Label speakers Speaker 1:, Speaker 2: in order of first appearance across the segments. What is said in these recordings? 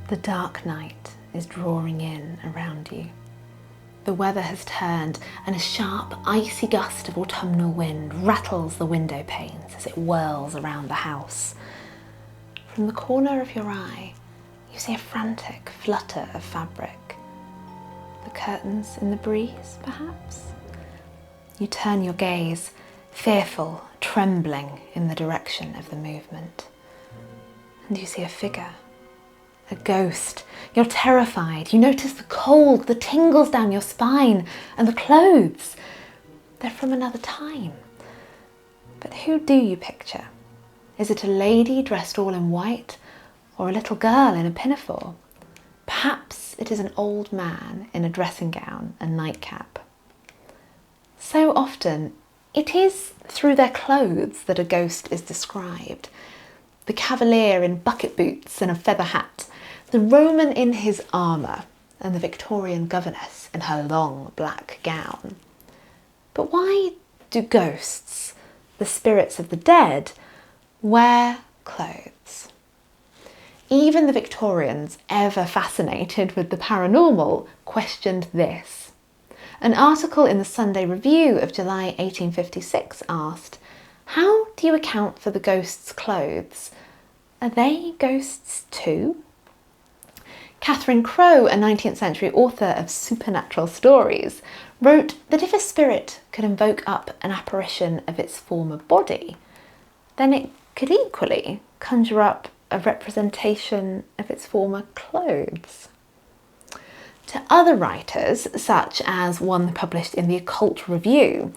Speaker 1: The dark night is drawing in around you. The weather has turned and a sharp, icy gust of autumnal wind rattles the window panes as it whirls around the house. From the corner of your eye, you see a frantic flutter of fabric. The curtains in the breeze, perhaps? You turn your gaze, fearful, trembling in the direction of the movement. And you see a figure. A ghost. You're terrified. You notice the cold, the tingles down your spine, and the clothes. They're from another time. But who do you picture? Is it a lady dressed all in white, or a little girl in a pinafore? Perhaps it is an old man in a dressing gown and nightcap. So often, it is through their clothes that a ghost is described. The cavalier in bucket boots and a feather hat, the Roman in his armour, and the Victorian governess in her long black gown. But why do ghosts, the spirits of the dead, wear clothes? Even the Victorians, ever fascinated with the paranormal, questioned this. An article in the Sunday Review of July 1856 asked, "How do you account for the ghosts' clothes? Are they ghosts too?" Catherine Crowe, a 19th century author of supernatural stories, wrote that if a spirit could invoke up an apparition of its former body, then it could equally conjure up a representation of its former clothes. To other writers, such as one published in the Occult Review,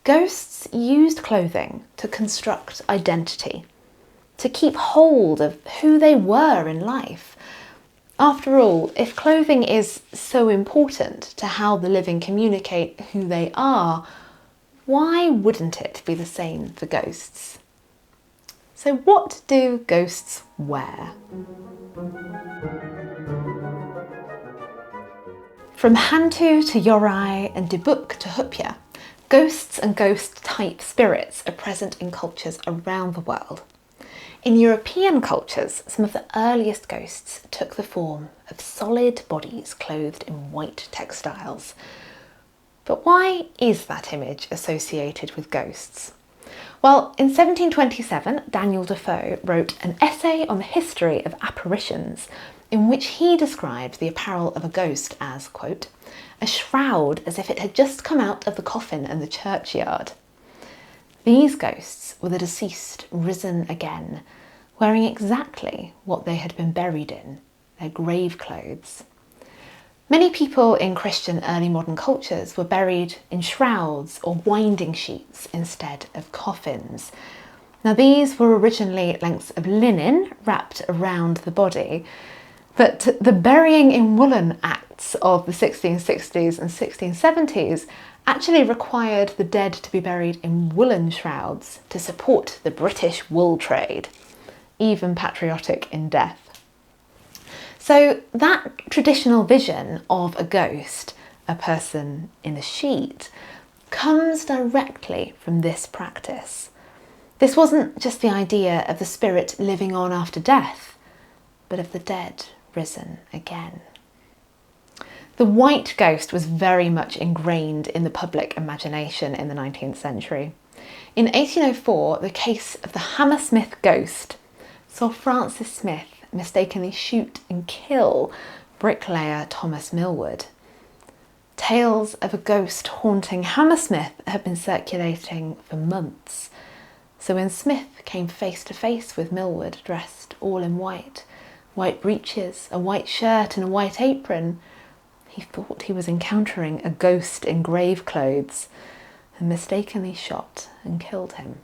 Speaker 1: ghosts used clothing to construct identity, to keep hold of who they were in life. After all, if clothing is so important to how the living communicate who they are, why wouldn't it be the same for ghosts? So what do ghosts wear? From Hantu to Yorai and Dibuk to Hupya, ghosts and ghost-type spirits are present in cultures around the world. In European cultures, some of the earliest ghosts took the form of solid bodies clothed in white textiles. But why is that image associated with ghosts? Well, in 1727, Daniel Defoe wrote an essay on the history of apparitions in which he described the apparel of a ghost as, quote, "a shroud as if it had just come out of the coffin in the churchyard." These ghosts were the deceased risen again, wearing exactly what they had been buried in, their grave clothes. Many people in Christian early modern cultures were buried in shrouds or winding sheets instead of coffins. Now these were originally lengths of linen wrapped around the body, but the burying in woolen acts of the 1660s and 1670s actually required the dead to be buried in woolen shrouds to support the British wool trade, even patriotic in death. So that traditional vision of a ghost, a person in a sheet, comes directly from this practice. This wasn't just the idea of the spirit living on after death, but of the dead risen again. The white ghost was very much ingrained in the public imagination in the 19th century. In 1804, the case of the Hammersmith ghost saw Francis Smith mistakenly shoot and kill bricklayer Thomas Millward. Tales of a ghost haunting Hammersmith had been circulating for months. So when Smith came face to face with Millward dressed all in white, white breeches, a white shirt and a white apron, he thought he was encountering a ghost in grave clothes and mistakenly shot and killed him.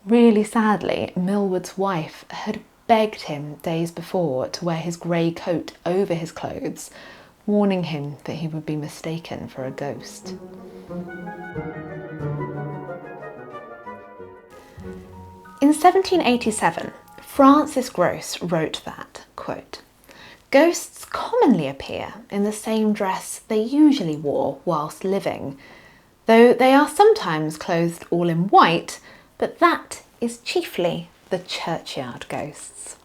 Speaker 1: Really sadly, Millward's wife had begged him days before to wear his grey coat over his clothes, warning him that he would be mistaken for a ghost. In 1787, Francis Grose wrote that, quote, "Ghosts commonly appear in the same dress they usually wore whilst living, though they are sometimes clothed all in white, but that is chiefly the churchyard ghosts."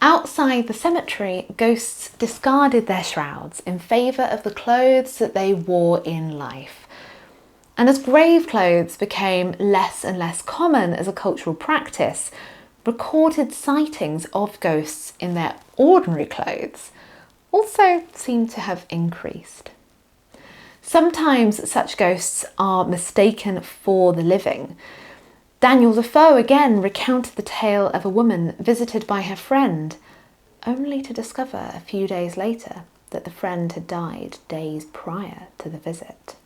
Speaker 1: Outside the cemetery, ghosts discarded their shrouds in favour of the clothes that they wore in life. And as grave clothes became less and less common as a cultural practice, recorded sightings of ghosts in their ordinary clothes also seem to have increased. Sometimes such ghosts are mistaken for the living. Daniel Defoe again recounted the tale of a woman visited by her friend, only to discover a few days later that the friend had died days prior to the visit.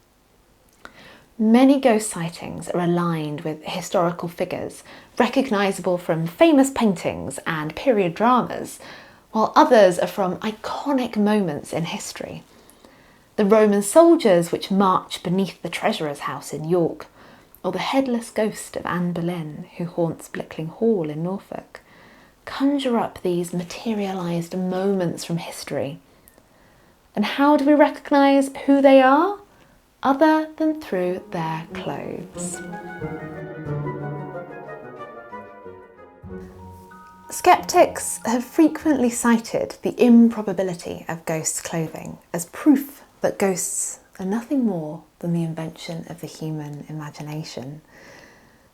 Speaker 1: Many ghost sightings are aligned with historical figures, recognisable from famous paintings and period dramas, while others are from iconic moments in history. The Roman soldiers which march beneath the treasurer's house in York, or the headless ghost of Anne Boleyn who haunts Blickling Hall in Norfolk, conjure up these materialised moments from history. And how do we recognise who they are, other than through their clothes? Skeptics have frequently cited the improbability of ghosts' clothing as proof that ghosts are nothing more than the invention of the human imagination.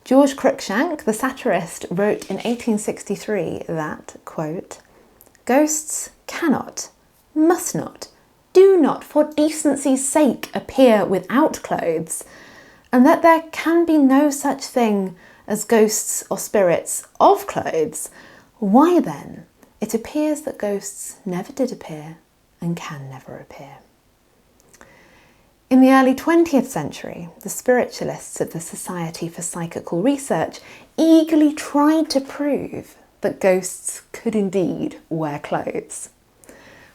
Speaker 1: George Cruikshank, the satirist, wrote in 1863 that, quote, "Ghosts cannot, must not, do not for decency's sake appear without clothes, and that there can be no such thing as ghosts or spirits of clothes. Why then, it appears that ghosts never did appear and can never appear." In the early 20th century, the spiritualists of the Society for Psychical Research eagerly tried to prove that ghosts could indeed wear clothes.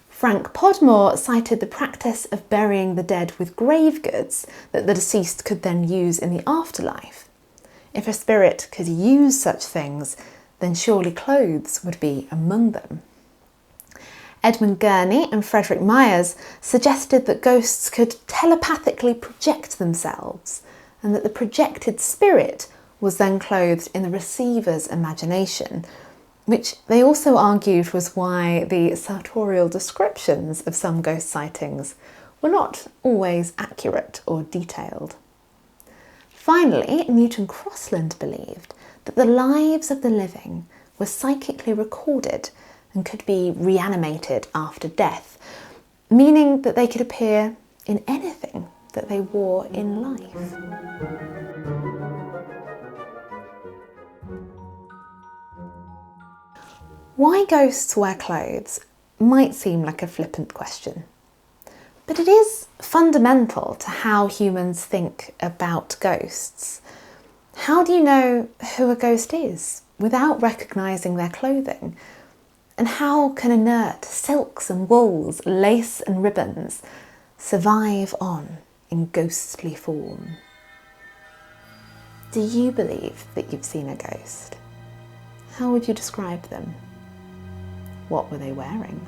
Speaker 1: Frank Podmore cited the practice of burying the dead with grave goods that the deceased could then use in the afterlife. If a spirit could use such things, then surely clothes would be among them. Edmund Gurney and Frederick Myers suggested that ghosts could telepathically project themselves, and that the projected spirit was then clothed in the receiver's imagination, which they also argued was why the sartorial descriptions of some ghost sightings were not always accurate or detailed. Finally, Newton Crossland believed that the lives of the living were psychically recorded and could be reanimated after death, meaning that they could appear in anything that they wore in life. Why ghosts wear clothes might seem like a flippant question, but it is fundamental to how humans think about ghosts. How do you know who a ghost is without recognising their clothing? And how can inert silks and wools, lace and ribbons survive on in ghostly form? Do you believe that you've seen a ghost? How would you describe them? What were they wearing?